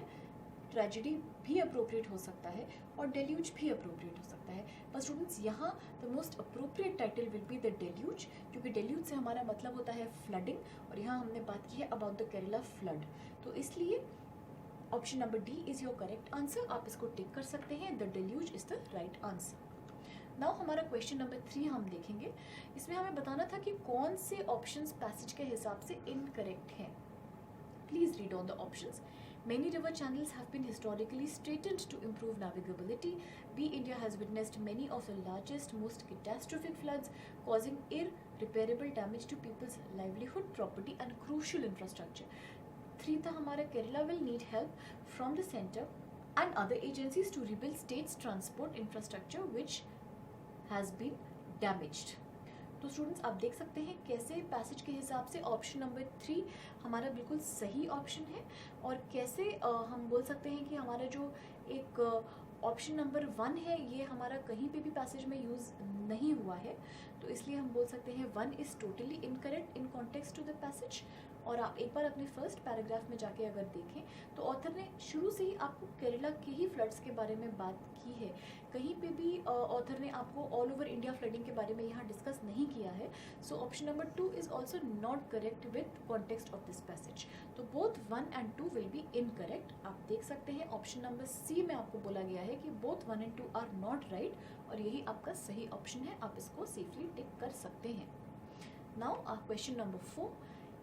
ट्रेजेडी भी अप्रोप्रिएट हो सकता है और डेल्यूज भी अप्रोप्रिएट हो सकता है. पर स्टूडेंट्स यहाँ the most appropriate title will be the deluge क्योंकि डेल्यूज से हमारा मतलब होता है फ्लडिंग और यहाँ हमने बात की है अबाउट द केरला फ्लड. तो इसलिए option number D is your correct answer. आप इसको टिक कर सकते हैं. The deluge is the right answer. Now हमारा क्वेश्चन नंबर 3 हम देखेंगे. इसमें हमें बताना था कि कौन से ऑप्शंस पैसेज के हिसाब से इनकरेक्ट हैं. Please read on the options. Many river channels have been historically straightened to improve navigability. B. India has witnessed many of the largest, most catastrophic floods, causing irreparable damage to people's livelihood, property, and crucial infrastructure. 3 था हमारा Kerala will need help from the centre and other agencies to rebuild state's transport infrastructure which has been damaged. तो स्टूडेंट्स आप देख सकते हैं कैसे पैसेज के हिसाब से ऑप्शन नंबर 3 हमारा बिल्कुल सही ऑप्शन है, और कैसे हम बोल सकते हैं कि हमारा जो एक ऑप्शन नंबर 1 है ये हमारा कहीं पे भी पैसेज में यूज़ नहीं हुआ है, तो इसलिए हम बोल सकते हैं 1 is totally incorrect in context to the passage. और आप एक बार अपने फर्स्ट पैराग्राफ में जाके अगर देखें तो ऑथर ने शुरू से ही आपको केरला के ही फ्लड्स के बारे में बात की है, कहीं पे भी ऑथर ने आपको ऑल ओवर इंडिया फ्लडिंग के बारे में यहाँ डिस्कस नहीं किया है। So option number 2 is also not correct with context of this passage. तो both 1 and 2 will be incorrect. आप देख सकते हैं ऑप्शन नंबर सी में आपको बोला गया है कि both 1 and 2 are not right, और यही आपका सही ऑप्शन है, आप इसको सेफली टिक कर सकते हैं। Now question number 4,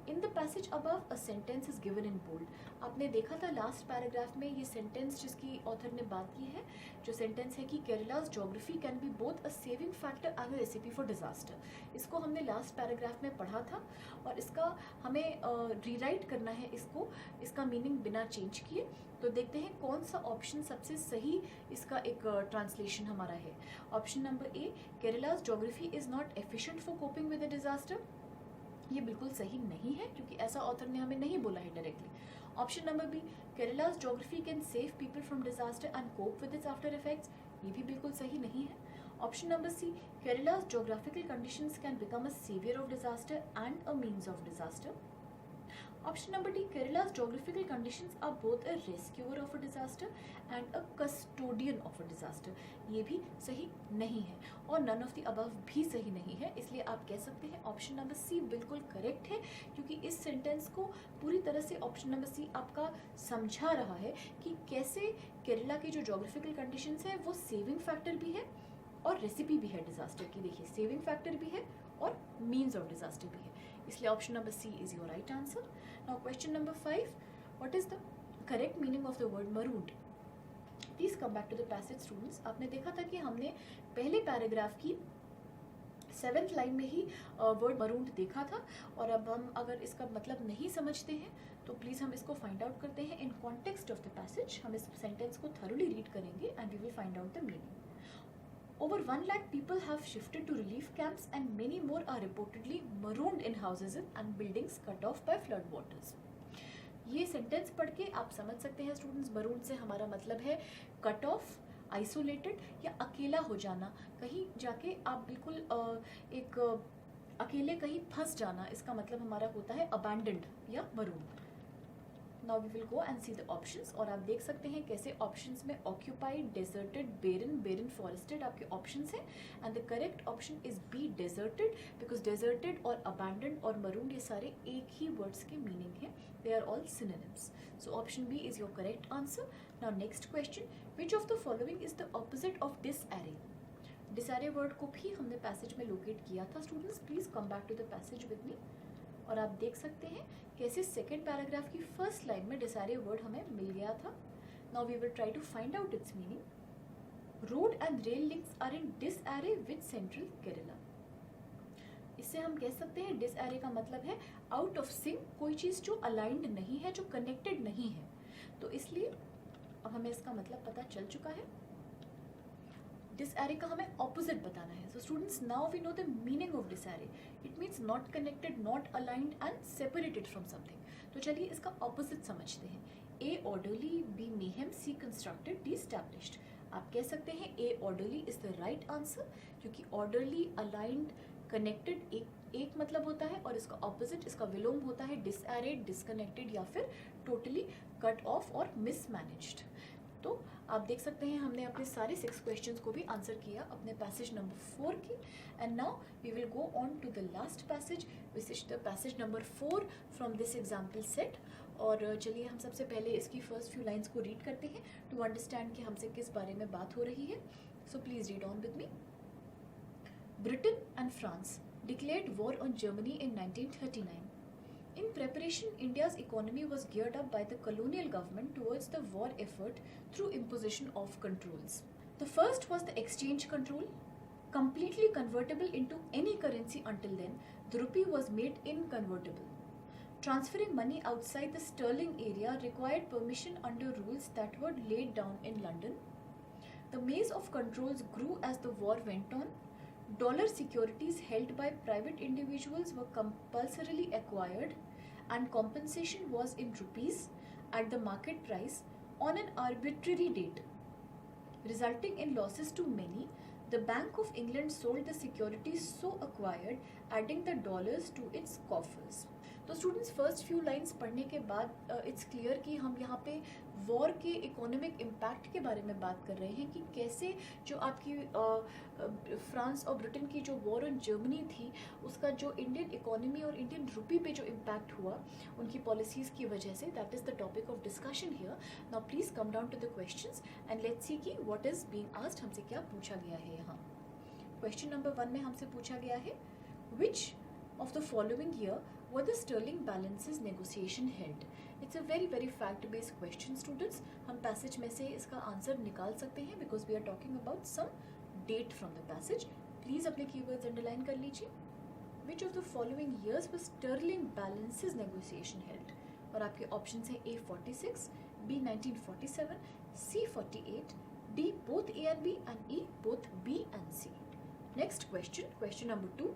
in the passage above a sentence is given in bold. आपने देखा था लास्ट पैराग्राफ में ये सेंटेंस जिसकी ऑथर ने बात की है, जो सेंटेंस है कि Kerala's geography can be both a saving factor and a recipe for disaster. इसको हमने लास्ट पैराग्राफ में पढ़ा था, और इसका हमें रीराइट करना है इसको, इसका मीनिंग बिना चेंज किए। तो देखते हैं कौन सा ऑप्शन सबसे सही इसका एक ट्रांसलेशन हमारा है। Option number A, Kerala's geography is not efficient for coping with a disaster. ये बिल्कुल सही नहीं है, क्योंकि ऐसा ऑथर ने हमें नहीं बोला है directly. Option number B, Kerala's geography can save people from disaster and cope with its after effects. ये भी बिल्कुल सही नहीं है। Option number C, Kerala's geographical conditions can become a saviour of disaster and a means of disaster. Option number D, Kerala's geographical conditions are both a rescuer of a disaster and a custodian of a disaster. ये भी सही नहीं है, और नन ऑफ द अबव भी सही नहीं है। इसलिए आप कह सकते हैं ऑप्शन नंबर सी बिल्कुल करेक्ट है, क्योंकि इस सेंटेंस को पूरी तरह से ऑप्शन नंबर सी आपका समझा रहा है कि कैसे केरला की जो ज्योग्राफिकल कंडीशंस है वो सेविंग फैक्टर भी है और रेसिपी भी है डिजास्टर की। देखिए, सेविंग फैक्टर भी है और मीन्स ऑफ डिजास्टर भी है, इसलिए option number C is your right answer. Now question number 5, what is the correct meaning of the word marooned. Please come back to the passage students. आपने देखा था कि हमने पहले पैराग्राफ की 7th लाइन में ही वर्ड मरूड देखा था, और अब हम अगर इसका मतलब नहीं समझते हैं तो प्लीज़ हम इसको फाइंड आउट करते हैं in context of the passage. हम इस सेंटेंस को थरोली रीड करेंगे and we will find out the meaning. Over 1 lakh people have shifted to relief camps and many more are reportedly marooned in houses and buildings cut off by flood waters. ये सेंटेंस पढ़ के आप समझ सकते हैं स्टूडेंट्स, मरून से हमारा मतलब है कट ऑफ, आइसोलेटेड या अकेला हो जाना, कहीं जाके आप बिल्कुल एक अकेले कहीं फंस जाना, इसका मतलब हमारा होता है अबैंडन्ड या maroon. Now we will go and see the options, और आप देख सकते हैं कैसे ऑप्शंस में occupied, deserted, barren, barren forested आपके ऑप्शंस हैं, and the correct option is B, deserted, because deserted और अबैंडन्ड और मरून ये सारे एक ही वर्ड्स के मीनिंग हैं, they are all synonyms. So option B is your correct answer. Now next question, which of the following is the opposite of disarray. Disarray word को भी हमने पैसेज में लोकेट किया था students, please come back to the passage with me, और आप देख सकते हैं कैसे सेकेंड पैराग्राफ की फर्स्ट लाइन में डिसएरे वर्ड हमें मिल गया था। Now we will try to find out its meaning. Road and rail links are in disarray with central Kerala. इससे हम कह सकते हैं डिसएरे का मतलब है आउट ऑफ सिंक, कोई चीज जो अलाइंड नहीं है, जो कनेक्टेड नहीं है। तो इसलिए अब हमें इसका मतलब पता चल चुका है। डिसएरे का हमें ऑपोजिट बताना है। So students, now we know the meaning of disarray. It means not connected, not aligned and separated from something. तो चलिए इसका ऑपोजिट समझते हैं। A orderly, B mayhem, C constructed, D established. आप कह सकते हैं A orderly is the right answer, क्योंकि ऑर्डरली, अलाइंड, कनेक्टेड एक मतलब होता है, और इसका ऑपोजिट, इसका विलोम होता है डिसएरेड, डिसकनेक्टेड या फिर टोटली कट ऑफ और मिसमैनेज्ड। तो आप देख सकते हैं हमने अपने सारे 6 क्वेश्चंस को भी आंसर किया अपने पैसेज नंबर 4 की। And now we will go on to the last passage, which is the passage number 4 from this example set. और चलिए हम सबसे पहले इसकी फर्स्ट फ्यू लाइन्स को रीड करते हैं टू अंडरस्टैंड कि हमसे किस बारे में बात हो रही है। So please read on with me. Britain and France declared war on Germany in 1939. In preparation, India's economy was geared up by the colonial government towards the war effort through imposition of controls. The first was the exchange control, completely convertible into any currency until then. The rupee was made inconvertible. Transferring money outside the sterling area required permission under rules that were laid down in London. The maze of controls grew as the war went on. Dollar securities held by private individuals were compulsorily acquired and compensation was in rupees at the market price on an arbitrary date, resulting in losses to many. The Bank of England sold the securities so acquired, adding the dollars to its coffers. तो स्टूडेंट्स फर्स्ट फ्यू लाइंस पढ़ने के बाद इट्स क्लियर कि हम यहाँ पे वॉर के इकोनॉमिक इम्पैक्ट के बारे में बात कर रहे हैं कि कैसे जो आपकी फ्रांस और ब्रिटेन की जो वॉर ऑन जर्मनी थी उसका जो इंडियन इकोनॉमी और इंडियन रुपी पे जो इम्पैक्ट हुआ उनकी पॉलिसीज़ की वजह से, that is the topic of discussion here. Now please come down to the questions and let's see कि व्हाट इज़ बीइंग आस्क्ड, हमसे क्या पूछा गया है यहाँ. क्वेश्चन नंबर 1 में हमसे पूछा गया है विच of the following year were the sterling balances negotiation held. It's a very fact based question students. हम passage में से इसका आंसर निकाल सकते हैं because we are talking about some date from the passage. Please अपने keywords underline कर लीजिए. Which of the following years was sterling balances negotiation held? और आपके options हैं A 46, B 1947, C 48, D both A and B and E both B and C. Next question, question number 2.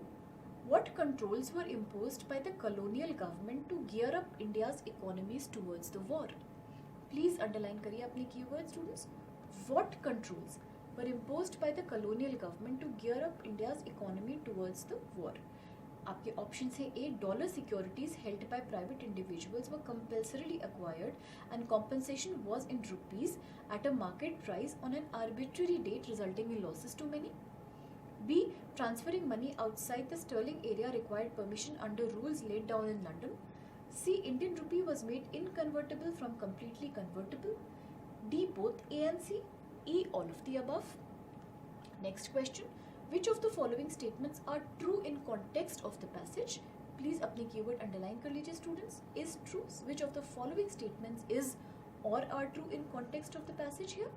What controls were imposed by the colonial government to gear up India's economies towards the war? Please underline करिए अपने keywords students. What controls were imposed by the colonial government to gear up India's economy towards the war? आपके options है A. Dollar securities held by private individuals were compulsorily acquired and compensation was in rupees at a market price on an arbitrary date resulting in losses to many. B. Transferring money outside the sterling area required permission under rules laid down in London. C. Indian rupee was made inconvertible from completely convertible. D. Both A and C. E. All of the above. Next question. Which of the following statements are true in context of the passage? Please अपने keyword underline कर लीजिए students. Is true. Which of the following statements is or are true in context of the passage here?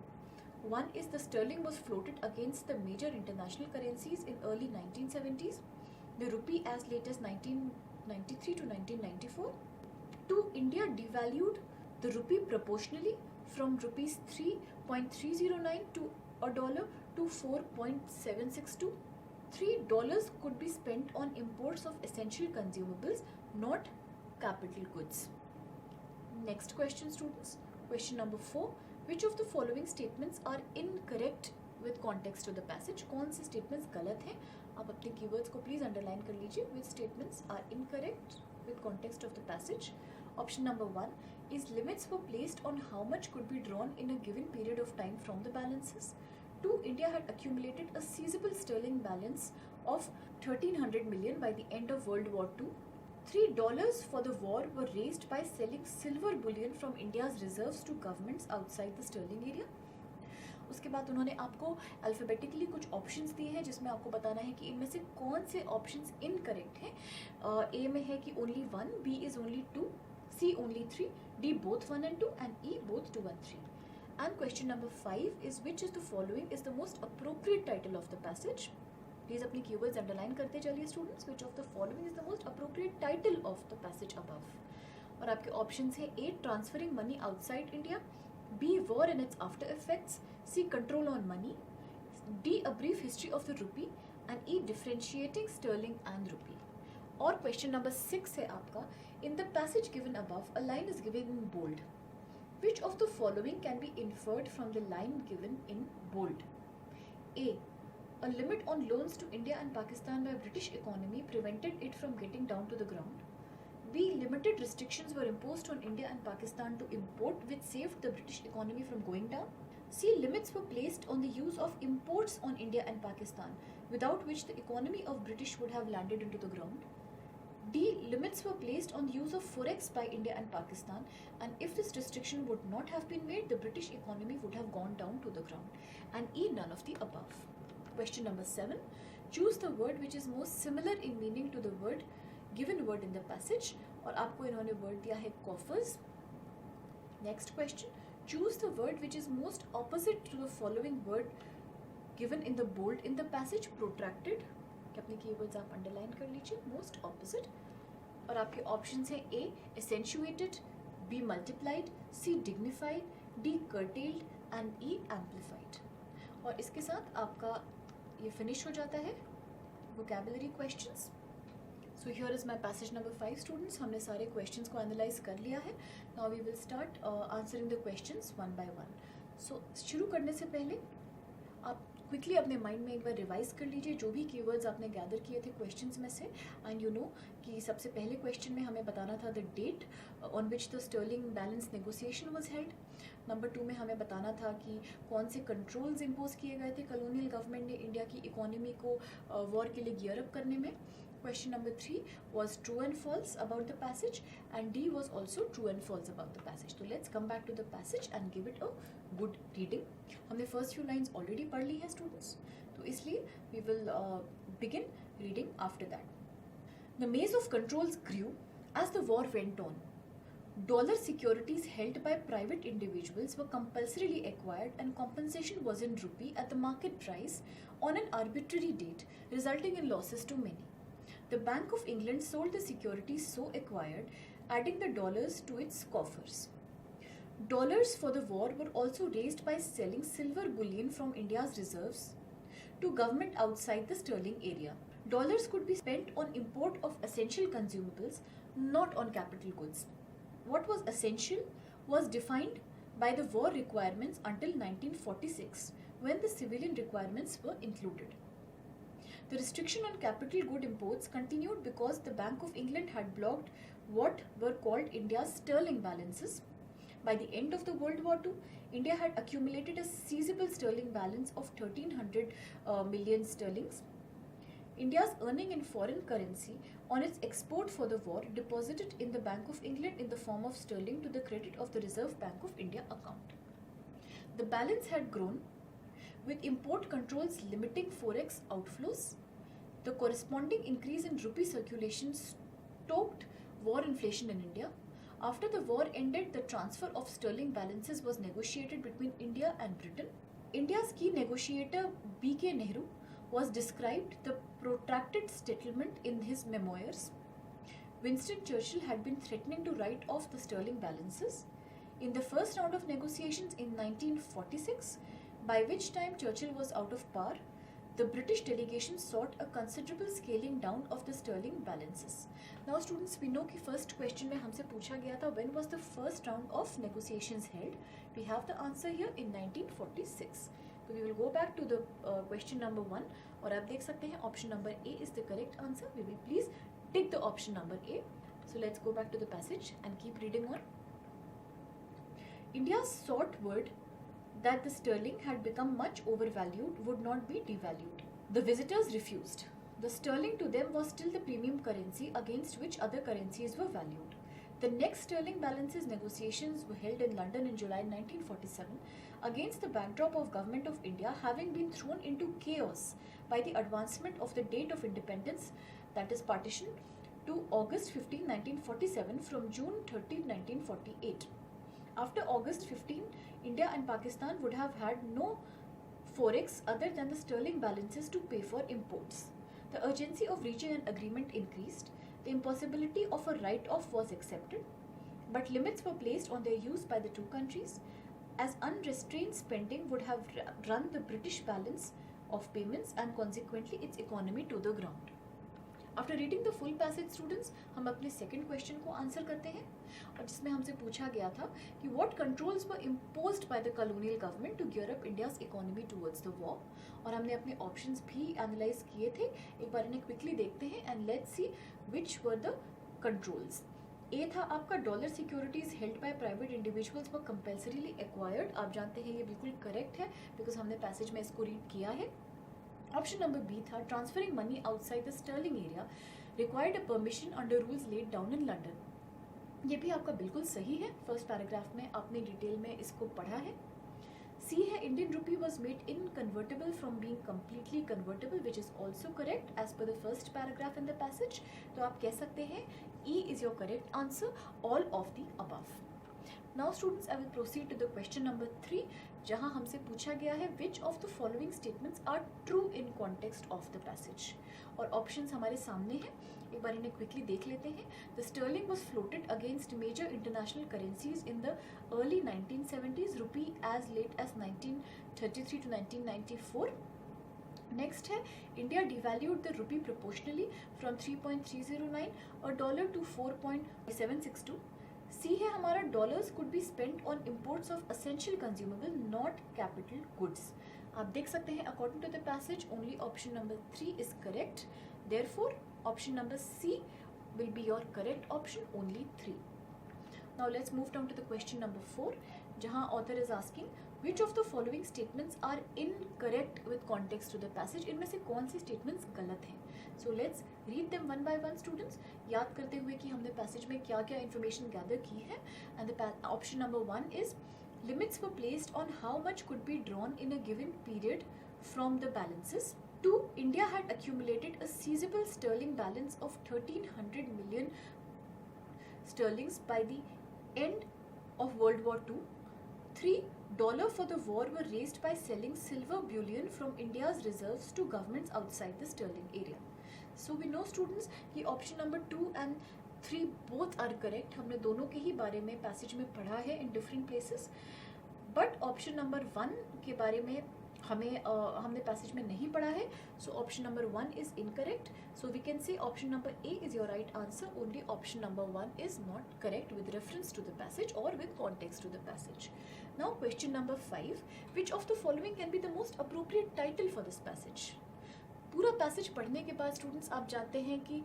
One is the sterling was floated against the major international currencies in early 1970s, the rupee as late as 1993 to 1994. 2. India devalued the rupee proportionally from rupees 3.309 to a dollar to 4.762. 3. Dollars could be spent on imports of essential consumables, not capital goods. Next question students. Question number 4. Which of the following statements are incorrect with context of the passage? कौन से statements गलत हैं? आप अपने keywords को please underline कर लीजिए. Which statements are incorrect with context of the passage? Option number 1 is limits were placed on how much could be drawn in a given period of time from the balances. 2. India had accumulated a seizable sterling balance of 1300 million by the end of World War II. 3. Dollars for the war were raised by selling silver bullion from India's reserves to governments outside the sterling area. उसके बाद उन्होंने आपको अल्फ़ाबेटिकली कुछ ऑप्शंस दिए हैं जिसमें आपको बताना है कि इनमें से कौन से ऑप्शंस इनकरेक्ट हैं. ए में है कि only 1, B is only 2, C only 3, D both 1 and 2 and E both 2 and 3. And question number 5 is which is the following is the most appropriate title of the passage? प्लीज अपनी keywords अंडरलाइन करते चलिए students. Which of the following is the most appropriate title of the passage above. और आपके ऑप्शंस हैं A. Transferring money outside India, B. War and its after effects, C. Control on money, D. A brief history of the rupee and E. Differentiating sterling and rupee. और क्वेश्चन नंबर 6 है आपका. In the passage given above a line is given in bold. Which of the following can be inferred from the line given in bold? A. A limit on loans to India and Pakistan by British economy prevented it from getting down to the ground. B. Limited restrictions were imposed on India and Pakistan to import which saved the British economy from going down. C. Limits were placed on the use of imports on India and Pakistan without which the economy of British would have landed into the ground. D. Limits were placed on the use of forex by India and Pakistan, and if this restriction would not have been made, the British economy would have gone down to the ground. And E. None of the above. Question number 7. Choose the word which is most similar in meaning to the word given word in the passage. और आपको इन्होंने word दिया है coffers. Next question. Choose the word which is most opposite to the following word given in the bold in the passage. Protracted. अपने कीवर्ड्स आप अंडरलाइन कर लीजिए. Most opposite. और आपके ऑप्शंस हैं A. accentuated, B. multiplied, C. dignified, D. curtailed and E. amplified. और इसके साथ आपका ये फिनिश हो जाता है vocabulary questions. So here is my passage number 5 students. हमने सारे questions को analyze कर लिया है. Now we will start answering the questions one by one. So शुरू करने से पहले आप क्विकली अपने माइंड में एक बार रिवाइज कर लीजिए जो भी कीवर्ड्स आपने गैदर किए थे क्वेश्चंस में से. एंड यू नो कि सबसे पहले क्वेश्चन में हमें बताना था the date on which the sterling balance negotiation was held. Number 2 में हमें बताना था कि कौन से कंट्रोल्स इम्पोज किए गए थे कॉलोनियल गवर्नमेंट ने इंडिया की इकोनॉमी को वॉर के लिए गियर अप करने में. Question number 3 was true and false about the passage, and D was also true and false about the passage. So let's come back to the passage and give it a good reading. हमने first few lines already पढ़ ली है students, तो इसलिए we will begin reading after that. The maze of controls grew as the war went on. Dollar securities held by private individuals were compulsorily acquired and compensation was in rupee at the market price on an arbitrary date, resulting in losses to many. The Bank of England sold the securities so acquired, adding the dollars to its coffers. Dollars for the war were also raised by selling silver bullion from India's reserves to government outside the sterling area. Dollars could be spent on import of essential consumables, not on capital goods. What was essential was defined by the war requirements until 1946, when the civilian requirements were included. The restriction on capital good imports continued because the Bank of England had blocked what were called India's sterling balances. By the end of the World War II, India had accumulated a seizable sterling balance of 1300 million sterlings. India's earning in foreign currency on its export for the war deposited in the Bank of England in the form of sterling to the credit of the Reserve Bank of India account. The balance had grown with import controls limiting forex outflows. The corresponding increase in rupee circulation stoked war inflation in India. After the war ended, the transfer of sterling balances was negotiated between India and Britain. India's key negotiator B.K. Nehru was described the protracted settlement in his memoirs. Winston Churchill had been threatening to write off the sterling balances. In the first round of negotiations in 1946, by which time Churchill was out of power, the British delegation sought a considerable scaling down of the sterling balances. Now students, we know कि first question में हमसे पूछा गया था when was the first round of negotiations held. We have the answer here in 1946. So we will go back to the question number 1 और आप देख सकते हैं option number A is the correct answer. We will please tick the option number A. So let's go back to the passage and keep reading on. India's sought word that the sterling had become much overvalued would not be devalued. The visitors refused. The sterling to them was still the premium currency against which other currencies were valued. The next sterling balances negotiations were held in London in July 1947 against the backdrop of Government of India having been thrown into chaos by the advancement of the date of independence, that is partition, to August 15, 1947 from June 30, 1948. After August 15, India and Pakistan would have had no forex other than the sterling balances to pay for imports. The urgency of reaching an agreement increased. The impossibility of a write-off was accepted, but limits were placed on their use by the two countries, as unrestrained spending would have run the British balance of payments and consequently its economy to the ground. After reading the full passage students, हम अपने second question को आंसर करते हैं और जिसमें हमसे पूछा गया था कि what controls were imposed by the colonial government to gear up India's economy towards the war. और हमने अपने options भी analyze किए थे. एक बार इन्हें quickly देखते हैं and let's see which were the controls. A था आपका dollar securities held by private individuals were compulsorily acquired. आप जानते हैं ये बिल्कुल करेक्ट है बिकॉज हमने पैसेज में इसको रीड किया है. ऑप्शन नंबर बी था transferring money outside the sterling area required a permission under rules laid down in London. ये भी आपका बिल्कुल सही है. फर्स्ट पैराग्राफ में आपने डिटेल में इसको पढ़ा है. सी है Indian rupee was made inconvertible from being completely convertible which is also correct as per the first paragraph in the passage. तो आप कह सकते हैं E is your correct answer all of the above. Now students I will proceed to the question number 3 जहां हमसे पूछा गया है which of the following statements are true in context of the passage. और ऑप्शंस हमारे सामने हैं. एक बार इन्हें क्विकली देख लेते हैं. The sterling was floated against major international currencies in the early 1970s, rupee as late as 1933 to 1994. Next है India devalued the rupee proportionally from 3.309 और डॉलर टू 4.762. सी है हमारा dollars could be spent on imports of essential consumable not capital goods. आप देख सकते हैं according to the passage only option number 3 is correct. Therefore option number C will be your correct option, only 3. Now let's move down to the question number 4, जहाँ author is asking which of the following statements are incorrect with context to the passage. इनमें से कौन सी statements गलत हैं. So let's read them one by one students, याद करते हुए कि हमने passage में क्या क्या information gather की है. And the option number 1 is limits were placed on how much could be drawn in a given period from the balances. 2. India had accumulated a seizable sterling balance of 1300 million sterlings by the end of World War II. 3. Dollar for the war were raised by selling silver bullion from India's reserves to governments outside the sterling area. So we know students कि option number 2 and 3 both are correct. हमने दोनों के ही बारे में passage में पढ़ा है in different places. But option number 1 के बारे में हमने पैसेज में नहीं पढ़ा है. So option number 1 is incorrect. So we can say option number A is your right answer. Only option number 1 is not correct with reference to the passage और with context to the passage. Now question number 5, which of the following can be the most appropriate title for this passage. पूरा पैसेज पढ़ने के बाद स्टूडेंट्स आप जानते हैं कि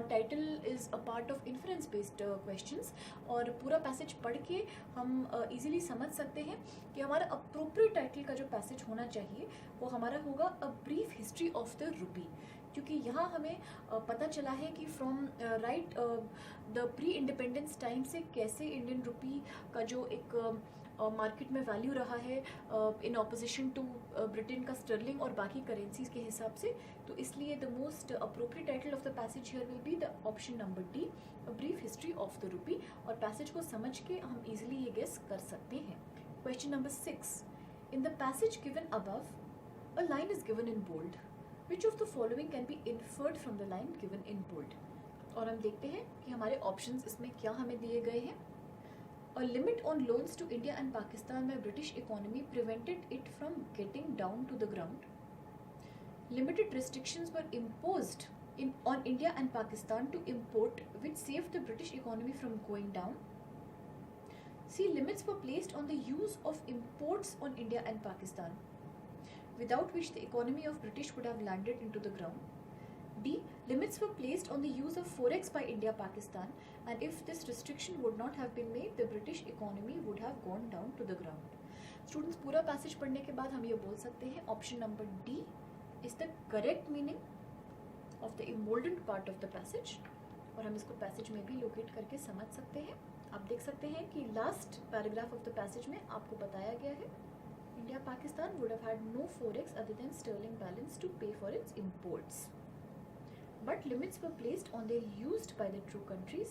title is a part of inference based questions, और पूरा पैसेज पढ़ के हम इजीली समझ सकते हैं कि हमारा अप्रोप्रिएट टाइटल का जो पैसेज होना चाहिए वो हमारा होगा अ brief history of the rupee. क्योंकि यहाँ हमें पता चला है कि from right the pre independence time से कैसे इंडियन रुपी का जो एक मार्केट में वैल्यू रहा है इन ऑपोजिशन टू ब्रिटेन का स्टर्लिंग और बाकी करेंसीज के हिसाब से. तो इसलिए the most appropriate title of the passage here will be the option number D, a brief history of the rupee. और पैसेज को समझ के हम इजीली ये गेस कर सकते हैं. Question number 6, in the passage given above a line is given in bold. Which of the following can be inferred from the line given in bold. और हम देखते हैं कि हमारे ऑप्शंस इसमें क्या हमें दिए गए हैं. A limit on loans to India and Pakistan by British economy prevented it from getting down to the ground. Limited restrictions were imposed on India and Pakistan to import, which saved the British economy from going down. C. Limits were placed on the use of imports on India and Pakistan, without which the economy of British would have landed into the ground. D. Limits were placed on the use of forex by India Pakistan, and if this restriction would not have been made, the British economy would have gone down to the ground. Students, पूरा पैसेज पढ़ने के बाद हम ये बोल सकते हैं option number D is the correct meaning of the emollient part of the passage. और हम इसको पैसेज में भी लोकेट करके समझ सकते हैं. आप देख सकते हैं कि last paragraph of the passage में आपको बताया गया है India Pakistan would have had no forex other than sterling balance to pay for its imports. But limits were placed on their used by the two countries.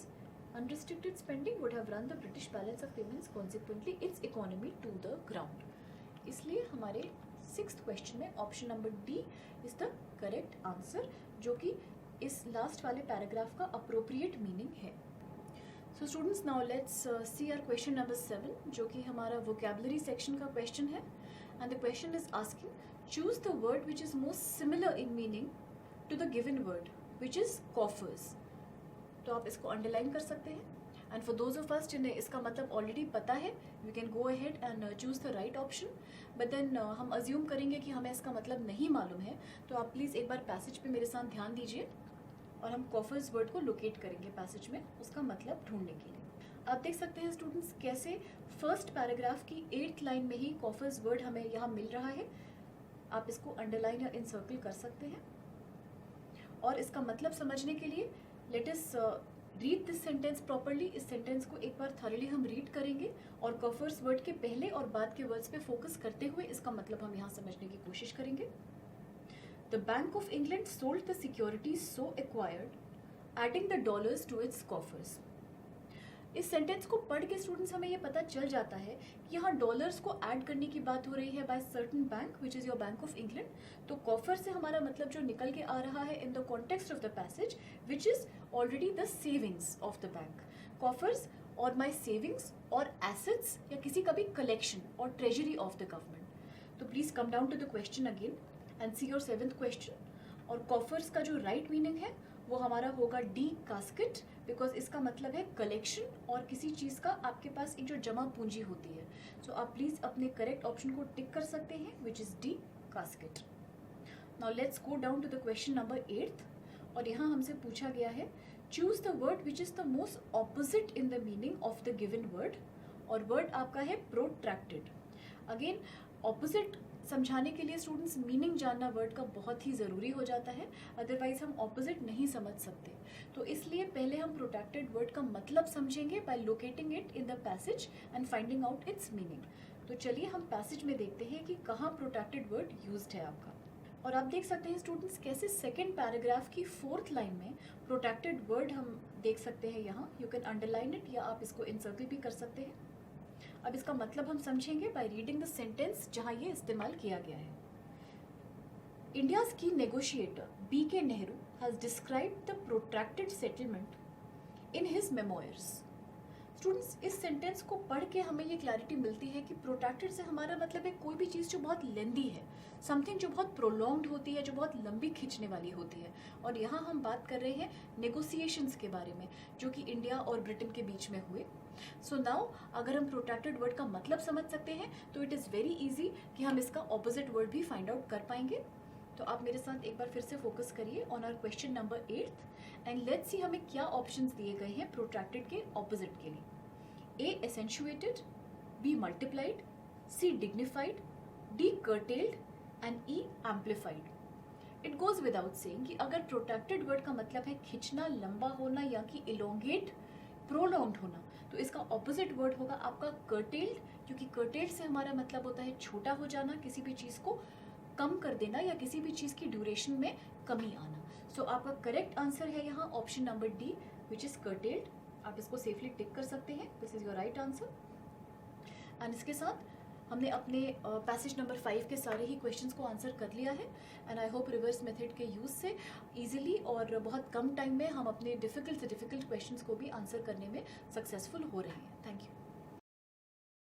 Unrestricted spending would have run the British balance of payments, consequently its economy to the ground. इसलिए हमारे 6th क्वेश्चन में option number D is the correct answer, जो कि इस लास्ट वाले पैराग्राफ का अप्रोप्रिएट मीनिंग है. So students, now let's see our question number 7, जो कि हमारा वोकैबुलरी सेक्शन का क्वेश्चन है. And the question is asking choose the word which is most similar in meaning to the given word which is coffers. तो आप इसको अंडरलाइन कर सकते हैं. And for those of us जिन्हें इसका मतलब ऑलरेडी पता है, we can go ahead and choose the right option. But then हम अज्यूम करेंगे कि हमें इसका मतलब नहीं मालूम है, तो आप प्लीज़ एक बार पैसेज पे मेरे साथ ध्यान दीजिए और हम कॉफर्स वर्ड को लोकेट करेंगे पैसेज में उसका मतलब ढूंढने के लिए. आप देख सकते हैं स्टूडेंट्स कैसे फर्स्ट पैराग्राफ की 8th लाइन में ही कॉफर्स वर्ड हमें यहाँ मिल रहा है. आप इसको अंडरलाइन या इनसर्कल कर सकते हैं. और इसका मतलब समझने के लिए let us read this sentence properly. इस सेंटेंस को एक बार थॉरली हम रीड करेंगे और कॉफर्स वर्ड के पहले और बाद के वर्ड्स पे फोकस करते हुए इसका मतलब हम यहाँ समझने की कोशिश करेंगे. The Bank of England sold the securities so acquired, adding the dollars to its coffers. इस सेंटेंस को पढ़ के स्टूडेंट्स हमें ये पता चल जाता है कि यहाँ डॉलर्स को ऐड करने की बात हो रही है by certain bank which is your Bank of England. तो कॉफर से हमारा मतलब जो निकल के आ रहा है in the context of the passage which is already the savings of the bank. Coffers और माई सेविंग्स और एसेट्स या किसी का भी कलेक्शन और ट्रेजरी ऑफ द गवर्नमेंट. तो please come down to the question again. And see your 7th question. और कॉफर्स का जो राइट मीनिंग है वो हमारा होगा डी कास्केट, बिकॉज इसका मतलब है कलेक्शन और किसी चीज़ का आपके पास एक जो जमा पूंजी होती है। सो आप प्लीज़ अपने करेक्ट ऑप्शन को टिक कर सकते हैं, which is D casket. Now let's go down to the question number 8th, और यहाँ हमसे पूछा गया है choose the word which is the most opposite in the meaning of the given word, और वर्ड आपका है प्रोट्रैक्टेड। अगेन ऑपोजिट समझाने के लिए स्टूडेंट्स मीनिंग जानना वर्ड का बहुत ही ज़रूरी हो जाता है, अदरवाइज हम ऑपोजिट नहीं समझ सकते। तो इसलिए पहले हम प्रोट्रैक्टेड वर्ड का मतलब समझेंगे by locating it in the passage and finding out its meaning. तो चलिए हम पैसेज में देखते हैं कि कहाँ प्रोट्रैक्टेड वर्ड यूज्ड है आपका। और आप देख सकते हैं स्टूडेंट्स कैसे सेकेंड पैराग्राफ की 4th लाइन में प्रोट्रैक्टेड वर्ड हम देख सकते हैं। यहाँ यू कैन अंडरलाइन इट या आप इसको इनसर्कल भी कर सकते हैं। अब इसका मतलब हम समझेंगे बाय रीडिंग द सेंटेंस जहां ये इस्तेमाल किया गया है। इंडियाज की negotiator B.K. Nehru has described the protracted settlement in his memoirs. Students इस सेंटेंस को पढ़ के हमें ये क्लैरिटी मिलती है कि प्रोट्रैक्टेड से हमारा मतलब है कोई भी चीज़ जो बहुत लेंदी है, समथिंग जो बहुत प्रोलॉन्ग्ड होती है, जो बहुत लंबी खींचने वाली होती है। और यहाँ हम बात कर रहे हैं नेगोशिएशंस के बारे में जो कि इंडिया और ब्रिटेन के बीच में हुए। सो नाउ अगर हम प्रोट्रैक्टेड वर्ड का मतलब समझ सकते हैं तो इट इज़ वेरी इजी कि हम इसका ऑपोजिट वर्ड भी फाइंड आउट कर पाएंगे। तो आप मेरे साथ एक बार फिर से फोकस करिए on our question number 8th and let's see हमें क्या ऑप्शंस दिए गए हैं प्रोट्रैक्टेड के ऑपोजिट के लिए। A accentuated, B multiplied, C dignified, D curtailed and E amplified. It goes without saying कि अगर प्रोट्रैक्टेड वर्ड का मतलब है खिंचना, लंबा होना या कि इलोंगेट, प्रोलॉन्ग्ड होना, तो इसका ऑपोजिट वर्ड होगा आपका कर्टेल्ड, क्योंकि कर्टेल्ड से हमारा मतलब होता है छोटा हो जाना, किसी भी चीज़ को कम कर देना या किसी भी चीज़ की ड्यूरेशन में कमी आना। सो आपका करेक्ट आंसर है यहाँ option number D, which is curtailed. आप इसको सेफली टिक कर सकते हैं, this is your right answer. And इसके साथ हमने अपने पैसेज नंबर 5 के सारे ही क्वेश्चंस को आंसर कर लिया है। And I hope reverse method के यूज़ से इजीली और बहुत कम टाइम में हम अपने डिफ़िकल्ट से डिफ़िकल्ट क्वेश्चंस को भी आंसर करने में सक्सेसफुल हो रहे हैं। Thank you.